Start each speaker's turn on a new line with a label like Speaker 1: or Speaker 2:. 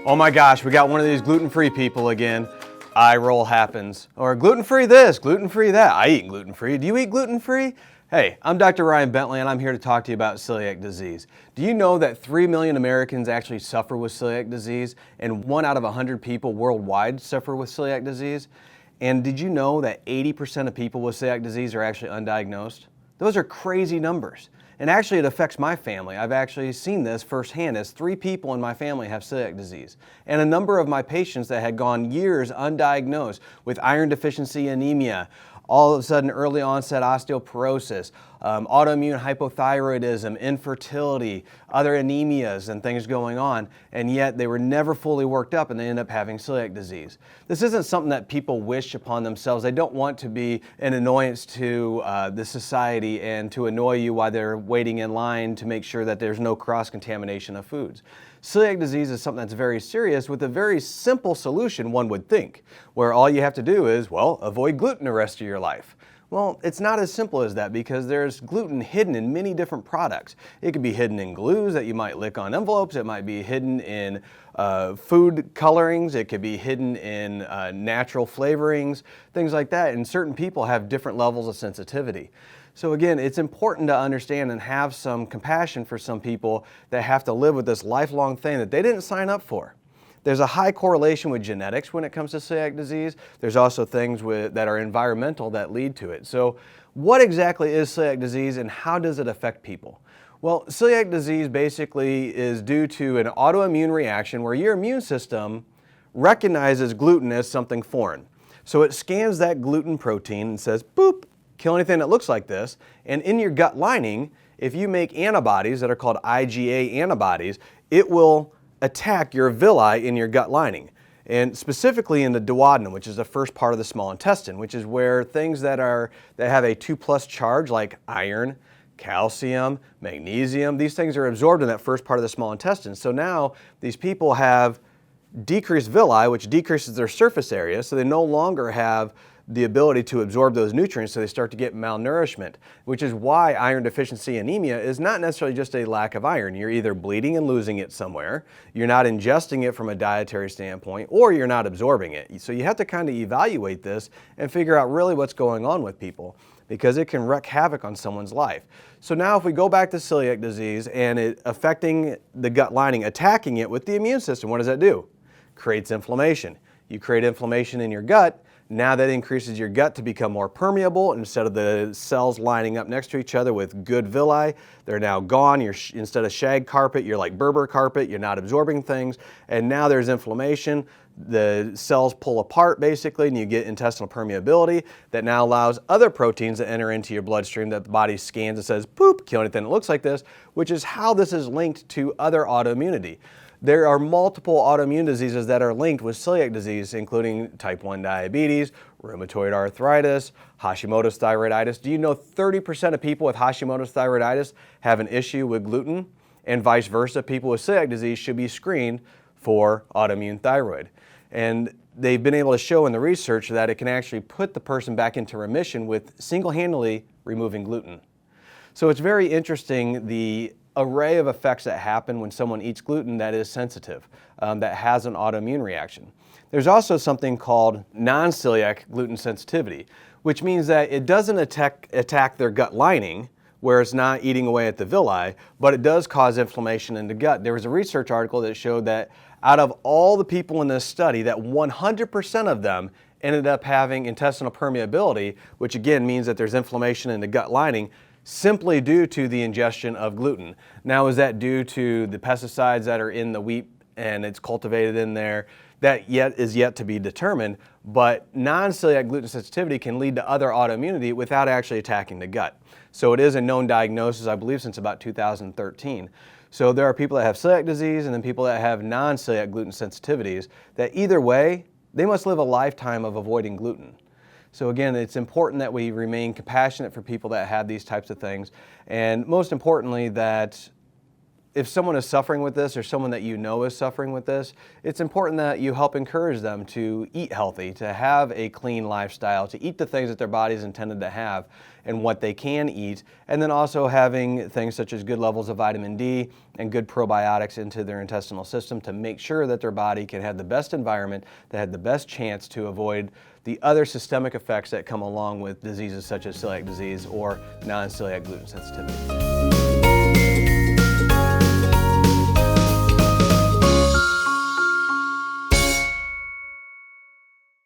Speaker 1: Oh my gosh, we got one of these gluten-free people again. Eye roll happens. Or gluten-free this, gluten-free that. I eat gluten-free. Do you eat gluten-free? Hey, I'm Dr. Ryan Bentley and I'm here to talk to you about celiac disease. Do you know that 3 million Americans actually suffer with celiac disease and 1 out of 100 people worldwide suffer with celiac disease? And did you know that 80% of people with celiac disease are actually undiagnosed? Those are crazy numbers. And actually it affects my family. I've actually seen this firsthand as 3 people in my family have celiac disease. And a number of my patients that had gone years undiagnosed with iron deficiency anemia, all of a sudden early onset osteoporosis, autoimmune hypothyroidism, infertility, other anemias and things going on, and yet they were never fully worked up and they end up having celiac disease. This isn't something that people wish upon themselves. They don't want to be an annoyance to the society and to annoy you while they're waiting in line to make sure that there's no cross-contamination of foods. Celiac disease is something that's very serious with a very simple solution, one would think, where all you have to do is, well, avoid gluten the rest of your life. Well, it's not as simple as that because there's gluten hidden in many different products. It could be hidden in glues that you might lick on envelopes. It might be hidden in food colorings. It could be hidden in natural flavorings, things like that. And certain people have different levels of sensitivity. So again, it's important to understand and have some compassion for some people that have to live with this lifelong thing that they didn't sign up for. There's a high correlation with genetics when it comes to celiac disease. There's also things that are environmental that lead to it. So what exactly is celiac disease and how does it affect people? Well, celiac disease basically is due to an autoimmune reaction where your immune system recognizes gluten as something foreign. So it scans that gluten protein and says, boop, kill anything that looks like this. And in your gut lining, if you make antibodies that are called IgA antibodies, it will attack your villi in your gut lining, and specifically in the duodenum, which is the first part of the small intestine, which is where things that have a 2+ charge like iron, calcium, magnesium, these things are absorbed in that first part of the small intestine. So now these people have decreased villi, which decreases their surface area, so they no longer have the ability to absorb those nutrients, so they start to get malnourishment, which is why iron deficiency anemia is not necessarily just a lack of iron. You're either bleeding and losing it somewhere, you're not ingesting it from a dietary standpoint, or you're not absorbing it. So you have to kind of evaluate this and figure out really what's going on with people, because it can wreak havoc on someone's life. So now if we go back to celiac disease and it affecting the gut lining, attacking it with the immune system, what does that do? Creates inflammation. You create inflammation in your gut. Now that increases your gut to become more permeable. Instead of the cells lining up next to each other with good villi, they're now gone. Instead of shag carpet, you're like Berber carpet. You're not absorbing things. And now there's inflammation. The cells pull apart basically, and you get intestinal permeability that now allows other proteins to enter into your bloodstream that the body scans and says, boop, kill anything that looks like this, which is how this is linked to other autoimmunity. There are multiple autoimmune diseases that are linked with celiac disease, including type 1 diabetes, rheumatoid arthritis, Hashimoto's thyroiditis. Do you know 30% of people with Hashimoto's thyroiditis have an issue with gluten? And vice versa, people with celiac disease should be screened for autoimmune thyroid. And they've been able to show in the research that it can actually put the person back into remission with single-handedly removing gluten. So it's very interesting the array of effects that happen when someone eats gluten that is sensitive, that has an autoimmune reaction. There's also something called non-celiac gluten sensitivity, which means that it doesn't attack their gut lining, where it's not eating away at the villi, but it does cause inflammation in the gut. There was a research article that showed that out of all the people in this study, that 100% of them ended up having intestinal permeability, which again means that there's inflammation in the gut lining, simply due to the ingestion of gluten. Now, is that due to the pesticides that are in the wheat and it's cultivated in there? That is yet to be determined, but non-celiac gluten sensitivity can lead to other autoimmunity without actually attacking the gut. So it is a known diagnosis, I believe, since about 2013. So there are people that have celiac disease and then people that have non-celiac gluten sensitivities that either way, they must live a lifetime of avoiding gluten. So again, it's important that we remain compassionate for people that have these types of things, and most importantly that if someone is suffering with this or someone that you know is suffering with this, it's important that you help encourage them to eat healthy, to have a clean lifestyle, to eat the things that their body is intended to have and what they can eat, and then also having things such as good levels of vitamin D and good probiotics into their intestinal system to make sure that their body can have the best environment, that had the best chance to avoid the other systemic effects that come along with diseases such as celiac disease or non-celiac gluten sensitivity.